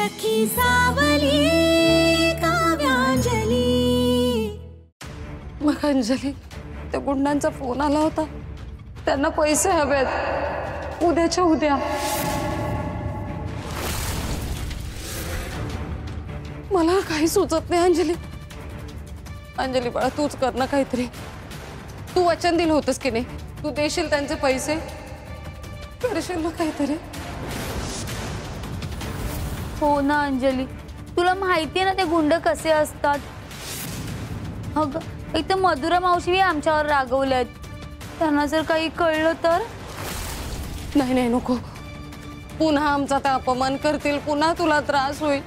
सखी सावली काव्यांजली। मग अंजली त्या गुंडांचा फोन आला होता, त्यांना पैसे हवेत उद्याच्या उद्या। मला काही सुचत नाही अंजली। अंजली बाळा तूच कर ना काहीतरी। तू वचन दिलं होतंस की नाही, तू देशील त्यांचे पैसे, करशील ना काहीतरी। हो ना अंजली, तुला माहिती आहे ना ते गुंड कसे असतात। अगं एक तर मधुरा मावशी आमच्यावर रागवल्यात, त्यांना जर काही कळलं तर? नाही नाही नको, पुन्हा आमचा ते अपमान करतील, पुन्हा तुला त्रास होईल,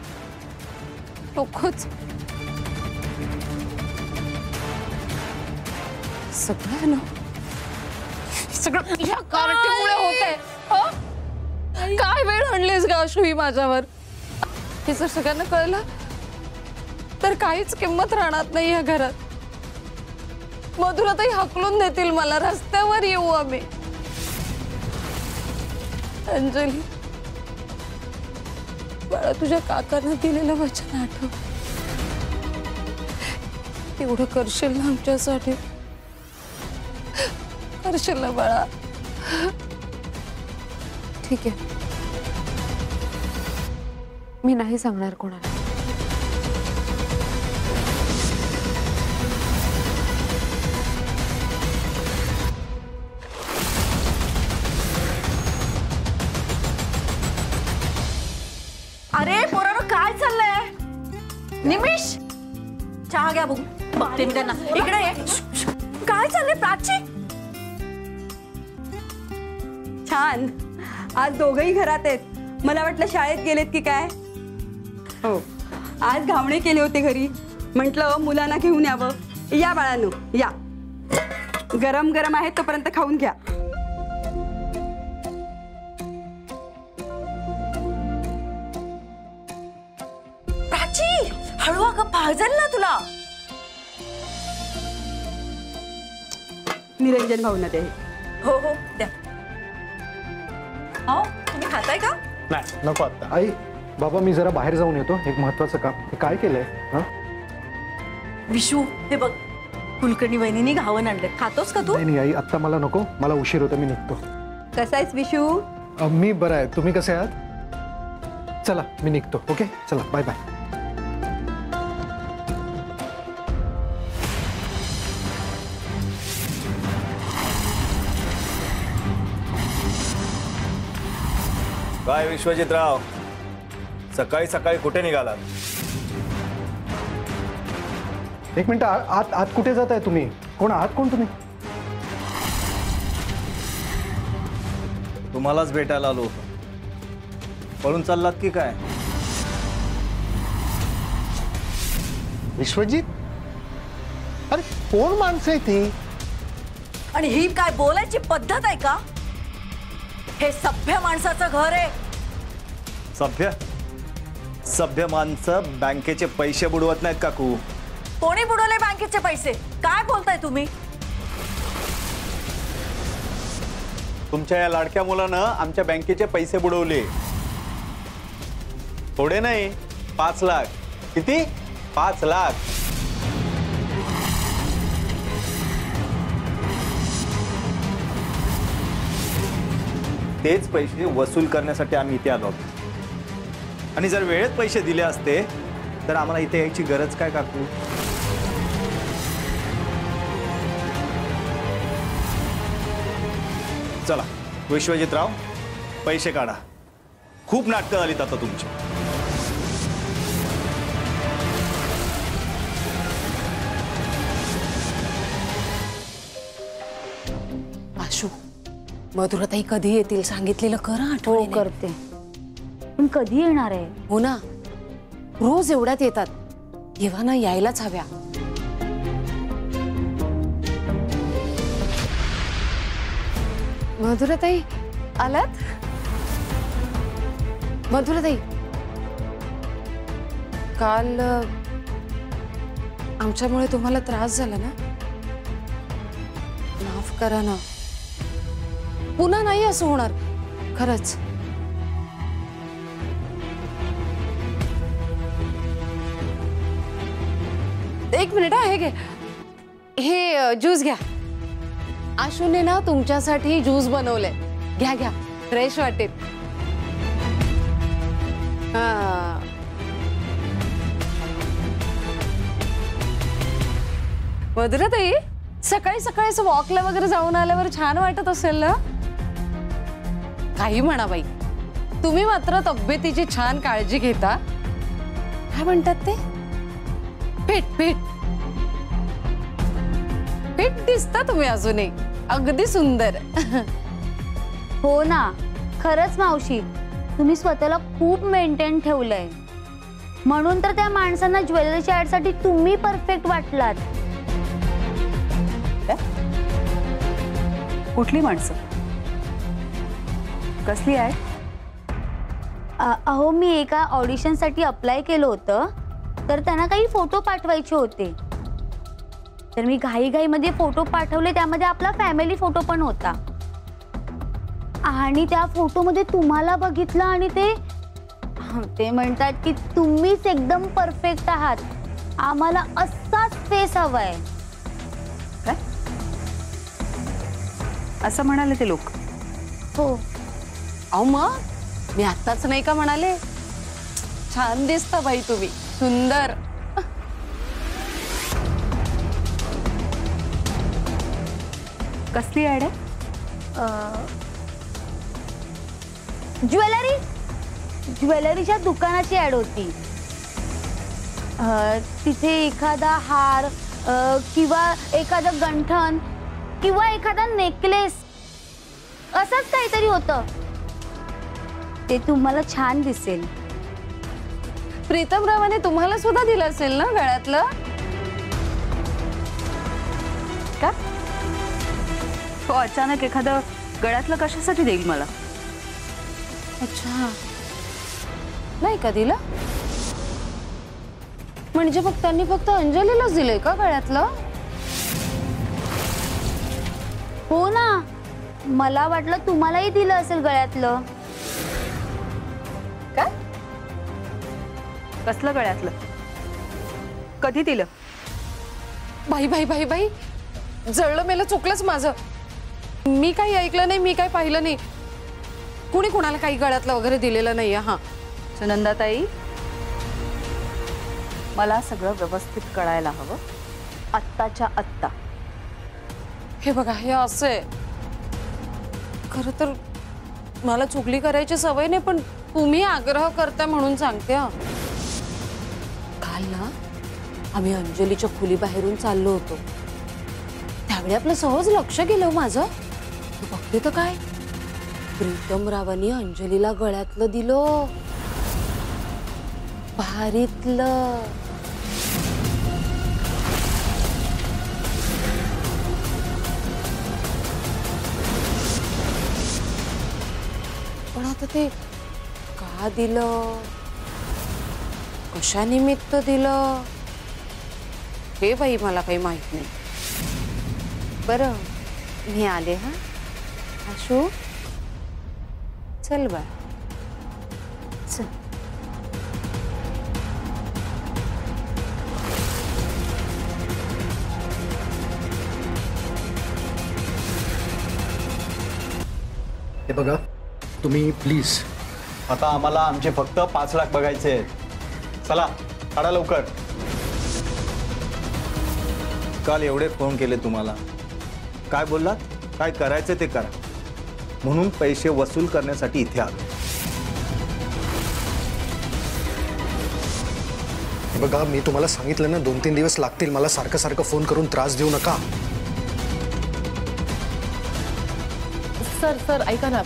नकोच। सगळं ना सगळं तुझ्या कार्टीमुळे होतंय। काय वेळ आणलीस ग अश्वी माझ्यावर? हे जर सगळ्यांना कळलं तर काहीच किंमत राहणार नाही या घरात। मधुराताई हकलून देतील मला, रस्त्यावर येऊ आम्ही। अंजली बाळा तुझ्या काकांना दिलेलं वचन आठव, एवढं करशील ना आमच्यासाठी? करशील ना बाळा? ठीक आहे, मी नाही सांगणार कोणाला। अरे पोरांनो काय चाललंय? निमिष चहा घ्या बघू, बघते मी त्यांना। इकडे ये, काय चाललंय प्राची? छान, आज दोघंही घरात आहेत। मला वाटलं शाळेत गेलेत की काय। हो, आज घावणे केले होते घरी, म्हटलं मुलांना घेऊन यावं। या बाळांनो या, गरम गरम आहे तोपर्यंत खाऊन घ्या। प्राची हळू, अगं पाजल ना तुला। निरंजन भाऊंना दे। हो हो द्या। हो तुम्ही खाताय का? नाही नको आता। आई बाबा मी जरा बाहेर जाऊन येतो, एक महत्त्वाचं काम। हे काय केलंय? हां विशू हे बघ, कुलकर्णी वहिनीने घावन आणले, खातोस का तू? नाही आई आत्ता मला नको, मला उशीर होता, मी निघतो। कसा आहेस विशू? मी बरं आहे, तुम्ही कसे आहात? चला मी निघतो। ओके चला बाय बाय। काय विश्वजितराव, सकाळी सकाळी कुठे निघालात? एक मिनिट, आत आत कुठे जाताय तुम्ही? कोण आहात? कोण तुम्ही? तुम्हालाच भेटायला आलो होतो, पळून चाललात की काय? विश्वजित, अरे कोण माणसं आहे ती? आणि ही काय बोलायची पद्धत आहे का? हे सभ्य माणसाचं घर आहे। सभ्य सभ्य माणसं बँकेचे पैसे बुडवत नाहीत काकू। कोणी बुडवले बँकेचे पैसे? काय बोलताय तुम्ही? तुमच्या या लाडक्या मुलानं आमच्या बँकेचे पैसे बुडवले। थोडे नाही, 5 लाख। किती? 5 लाख। तेच पैसे वसूल करण्यासाठी आम्ही इथे आलो आहोत। आणि जर वेळेत पैसे दिले असते तर आम्हाला इथे यायची गरज काय काकू? चला विश्वजितराव, पैसे काढा। खूप नाटकं झालीत आता तुमची। आशू मधुराताई कधी येतील सांगितलेलं कर। हो आठवण करते, पण कधी येणार आहे? हो ना, रोज एवढ्यात येतात, तेव्हा ना यायलाच हव्या। मधुराताई आलात? मधुराताई काल आमच्यामुळे तुम्हाला त्रास झाला ना, माफ करा ना, पुन्हा नाही असं होणार खरंच। एक मिनिट हे घे, हे ज्यूस घ्या. आशूने ना तुमच्यासाठी ज्यूस बनवलंय, घ्या घ्या, फ्रेश वाटेल. हा मधुराताई, सकाळी सकाळी असं वॉकला वगैरे जाऊन आल्यावर छान वाटत असेल ना? काही म्हणा बाई, तुम्ही मात्र तब्येतीची छान काळजी घेता. काय म्हणतात ते, फिट फिट फिट दिसता तुम्ही अजूनही, अगदी सुंदर. हो ना, खरंच मावशी, तुम्ही स्वतःला खूप मेंटेन ठेवलंय. म्हणून तर त्या माणसांना ज्वेलरीच्या ऍडसाठी तुम्ही परफेक्ट वाटलात. कुठली माणसं, कसली आहे? अहो, मी एका ऑडिशनसाठी अप्लाय केलं होतं, तर त्यांना काही फोटो पाठवायचे होते. तर मी घाईघाईमध्ये फोटो पाठवले, त्यामध्ये आपला फॅमिली फोटो पण होता. आणि त्या फोटोमध्ये तुम्हाला बघितलं आणि ते म्हणतात की तुम्हीच एकदम परफेक्ट आहात, आम्हाला असाच फेस हवाय. काय असं म्हणाले ते लोक? हो. अहो मग मी आत्ताच नाही का म्हणाले, छान दिसता बाई तुम्ही, सुंदर. कसली ऍड आहे? ज्वेलरीच्या दुकानाची ऍड होती. तिथे एखादा हार किंवा एखादं गंठण किंवा एखादा नेकलेस असंच काहीतरी होतं. ते तुम्हाला छान दिसेल. प्रीतम रावाने तुम्हाला सुद्धा दिलं असेल ना गळ्यातलं? का तो अचानक एखादं गळ्यातलं कशासाठी देईल मला? अच्छा, नाही का दिलं? म्हणजे त्यांनी फक्त अंजलीलाच दिलंय का गळ्यातलं? हो ना, मला वाटलं तुम्हालाही दिलं असेल गळ्यातलं. काय? कसलं गळ्यातलं? कधी दिलं? बाई बाई बाई बाई, जळलं मेलं, चुकलंच माझं. मी काही ऐकलं नाही, मी काही पाहिलं नाही. कुणी कुणाला काही गळ्यातलं वगैरे दिलेलं नाहीये. हा सुनंदाताई, मला सगळं व्यवस्थित कळायला हवं, आत्ताच्या आत्ता. हे बघा, हे असं आहे. खरं तर मला चुगली करायची सवय नाही, पण तुम्ही आग्रह करता म्हणून सांगते. काल ना आम्ही अंजलीच्या खोली बाहेरून चाललो होतो, त्यावेळी आपलं सहज लक्ष गेलं माझं. बघते तर काय, प्रीतम रावांनी अंजलीला गळ्यातलं दिलं, भारीतलं. पण आता ते का दिलं, कशा निमित्त दिलं, हे बाई मला काही माहित नाही. बरं, मी आले. हा आशू, चल बा, चल. हे बघा, तुम्ही प्लीज. आता आम्हाला आमचे फक्त 5 लाख बघायचे आहेत. चला काढा लवकर. काल एवढे फोन केले तुम्हाला, काय बोललात? काय करायचं ते करा म्हणून पैसे वसूल करण्यासाठी इथे आलो. हे बघा, मी तुम्हाला सांगितलं ना, 2-3 दिवस लागतील. मला सारखं सारखं फोन करून त्रास देऊ नका. सर सर ऐका ना,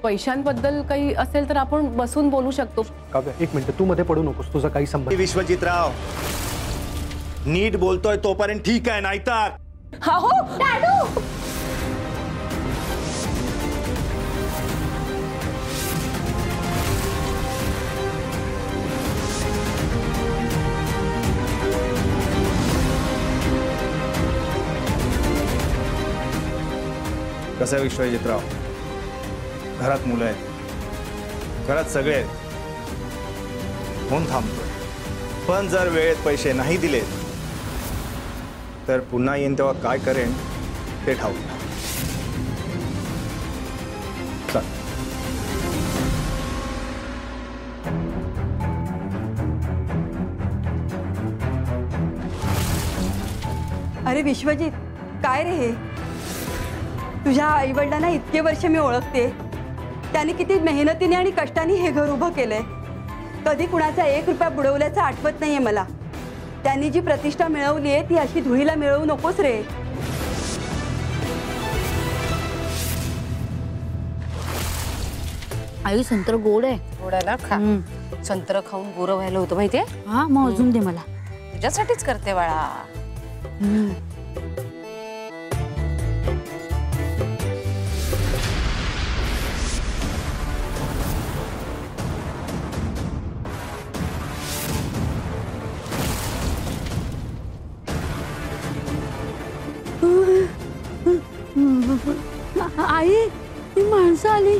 पैशांबद्दल काही असेल तर आपण बसून बोलू शकतो. काव्या, एक मिनिट, तू मध्ये पडू नकोस, तुझा काही संबंध. विश्वजितराव, नीट बोलतोय तोपर्यंत ठीक आहे, नाहीतर हो दादू. कसं आहे विश्वजितराव, घरात मुलं आहेत, घरात सगळे आहेत, म्हणून थांबतोय. पण जर वेळेत पैसे नाही दिले तर पुन्हा येईन तेव्हा काय करेन ते ठाऊक नाही. चल. अरे विश्वजित, काय रे हे? तुझ्या आईवडिलांना इतके वर्ष मी ओळखते. त्यांनी किती मेहनतीने आणि कष्टाने हे घर उभं केलंय. कधी कुणाचा 1 रुपया बुडवल्याचं आठवत नाहीये मला. त्यांनी जी प्रतिष्ठा मिळवली आहे ती अशी धुळीला मिळवू नकोस रे. आई संत्र गोड आहे. गोडाला खा. संत्र खाऊन गोरं व्हायला होतं माहितीये. हा मग अजून दे मला. तुझ्यासाठीच करते बाळा. आई ती माणसं आली.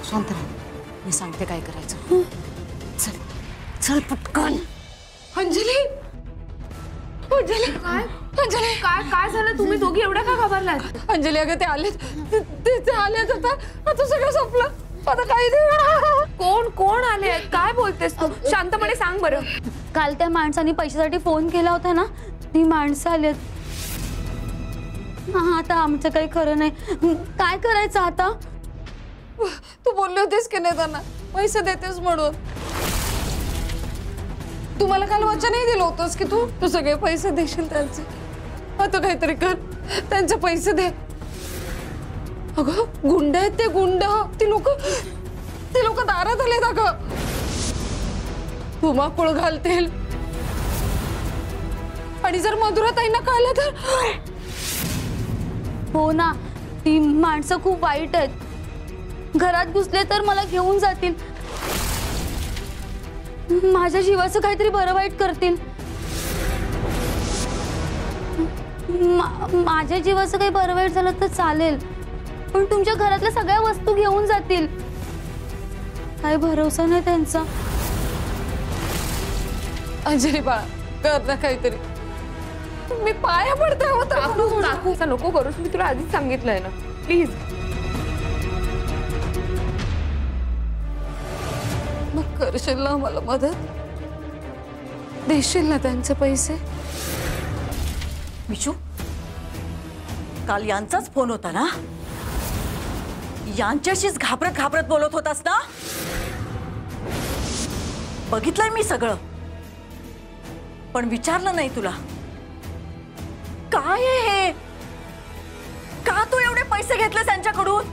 शांत राहा. मी सांगते काय करायचं. चल चल पटकन. अंजली, अंजली काय? अंजली काय काय झालं? तुम्ही दोघी एवढ्या का घाबरलात? अंजली अगं ते आलेत. ते आलेत आता सगळं संपलं. आता काही नाही. कोण कोण आले? काय बोलतेस तू? शांतपणे सांग बरं. काल त्या माणसाने पैशासाठी फोन केला होता ना, ती माणसं आलेत. आता आमचं काही खरं नाही. काय करायचं आता? तू बोलली होतीस की नाही त्यांना पैसे देतेस म्हणून? तू मला काल वचनही दिलं होतंस की तू सगळे पैसे देशील त्यांचे. आता काहीतरी कर, त्यांचे पैसे दे. अगं गुंड आहेत ते, गुंड. ती लोक दारात आलेत अगं. धुमाकूळ घालतील. आणि जर मधुराताईंना कळलं तर? हो ना, ती माणसं खूप वाईट आहेत. घरात घुसले तर मला घेऊन जातील. माझ्या जीवाचं काहीतरी बरं वाईट करतील. माझ्या जीवाचं काही बरं वाईट झालं तर चालेल, पण तुमच्या घरातल्या सगळ्या वस्तू घेऊन जातील. काय भरोसा नाही त्यांचा. अंजली बाळा, कर ना काहीतरी. मी पाया पडते. नको करूस. मी तुला आधीच सांगितलंय ना. प्लीज. मग करशील ना मला मदत? देशील ना त्यांचे पैसे? मिशू, काल यांचाच फोन होता ना? यांच्याशीच घाबरत घाबरत बोलत होतास ना? बघितलंय मी सगळं, पण विचारलं नाही तुला. काय आहे हे? का तू एवढे पैसे घेतले त्यांच्याकडून?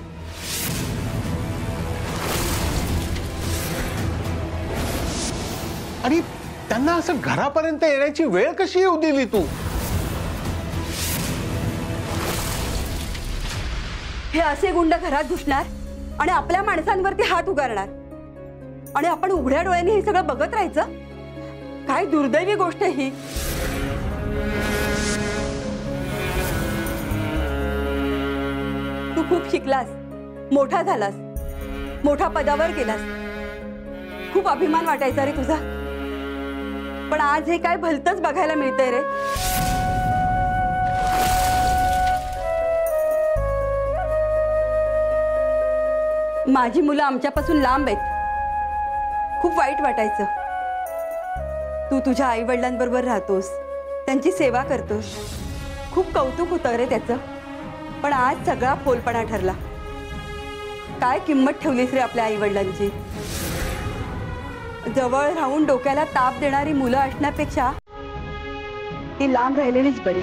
आणि त्यांना असं घरापर्यंत येण्याची वेळ कशी येऊ दिली तू? हे असे गुंड घरात घुसणार आणि आपल्या माणसांवरती हात उगारणार आणि आपण उघड्या डोळ्यांनी हे सगळं बघत राहायचं? काय दुर्दैवी गोष्ट आहे ही. तू खूप शिकलास, मोठा झालास, मोठ्या पदावर गेलास. खूप अभिमान वाटायचा रे तुझा. पण आज हे काय भलतंच बघायला मिळतंय रे. माझी मुलं आमच्यापासून लांब आहेत. खूप वाईट वाटायचं. तू तुझ्या आई वडिलांबरोबर राहतोस, त्यांची सेवा करतोस. खूप कौतुक होतं रे त्याचं. पण आज सगळा फोलपणा ठरला. काय किंमत ठेवलीस रे आपल्या आई वडिलांची. जवळ राहून डोक्याला ताप देणारी मुलं असण्यापेक्षा ती लांब राहिलेलीच बरी.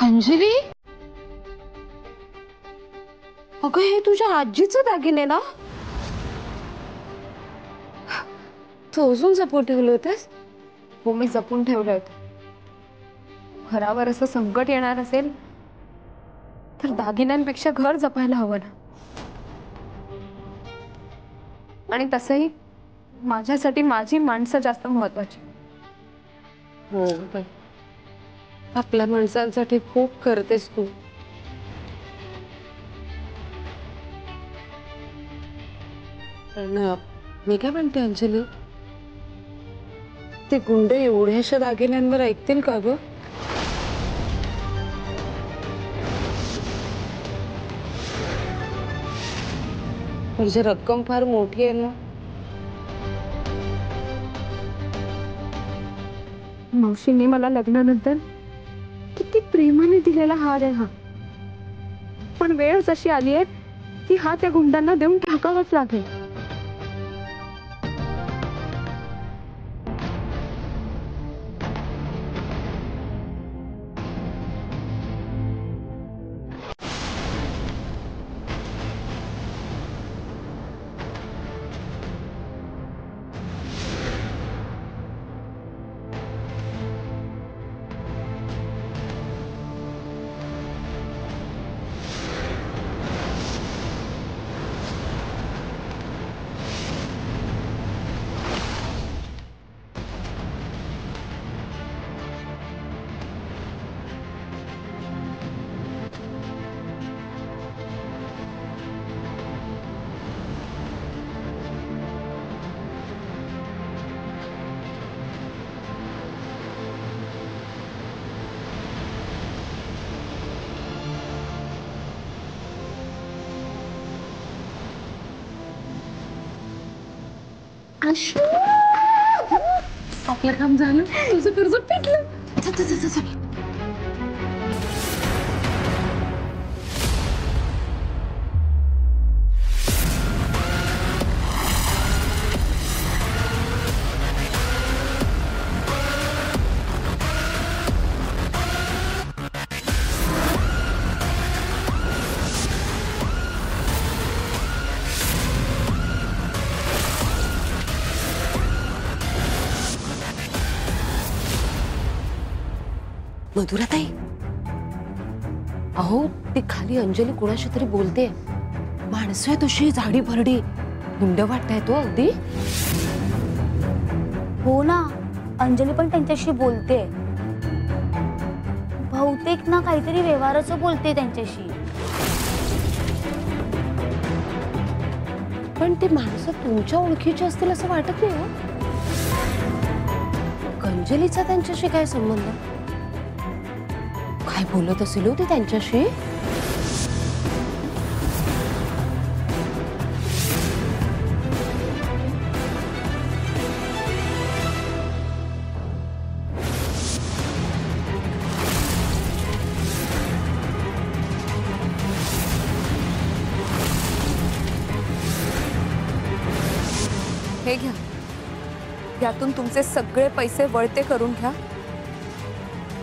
अंजली, अगं हे तुझ्या आजीचं दागिने ना? तू अजून जपून ठेवले होतेस? हो, मी जपून ठेवले होते. घरावर असं संकट येणार असेल तर दागिन्यांपेक्षा घर जपायला हवं ना. आणि तसंही माझ्यासाठी माझी माणसं जास्त महत्वाची. हो पण आपल्या माणसांसाठी खूप करतेस तू. पण मी काय म्हणते अंजली, ते गुंड एवढ्याशा दागिन्यांवर ऐकतील का ग? म्हणजे रक्कम फार मोठी आहे ना. मावशीने मला लग्नानंतर किती प्रेमाने दिलेला हार आहे हा. पण वेळ जशी आली आहे ती हा त्या गुंडांना देऊन टाकावाच लागेल. आपलं काम झालं, तुझं कर्ज पेटलं. मधुराताई, अहो ती खाली अंजली कुणाशी तरी बोलते. माणसं आहे तशी झाडी भरडी, गुंड वाटताय तो अगदी. हो ना, अंजली पण त्यांच्याशी बोलते. बहुतेक ना काहीतरी व्यवहाराचं बोलते त्यांच्याशी. पण ती माणसं तुमच्या ओळखीची असतील असं वाटत नाही. अंजलीचा त्यांच्याशी काय संबंध? काय बोलत असेल हो ती त्यांच्याशी? हे घ्या, यातून तुमचे सगळे पैसे वळते करून घ्या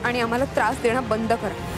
आणि आम्हाला त्रास देणं बंद करा.